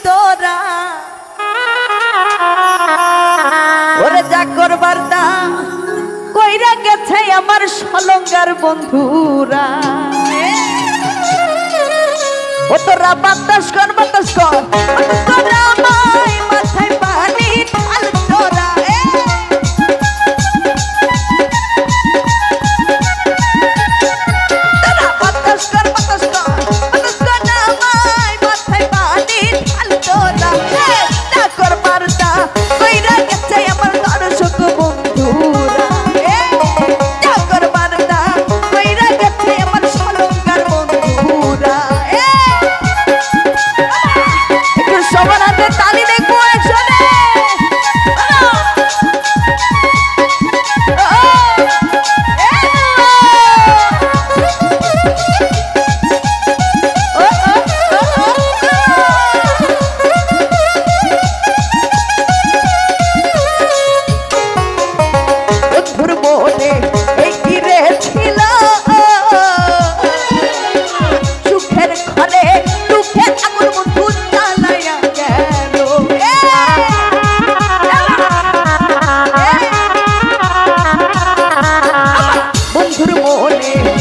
তোরা ওরে যা করবার তা কইরা গেছে আমার সলঙ্গার বন্ধুরা ও তোরা বাতাস কর তোরা আমায় মাথায় পানি ঢাল তোরা বাতাস কর আমায় মাথায় পানি ঢাল তোরা যা করবার তা কইরা গেছে আমার দর্শক বন্ধুরা যা করবার তা কইরা গেছে আমার সলঙ্গার বন্ধুরা একটু সবার হাতে তালি দেখবো একসাথে বন্ধুর মনে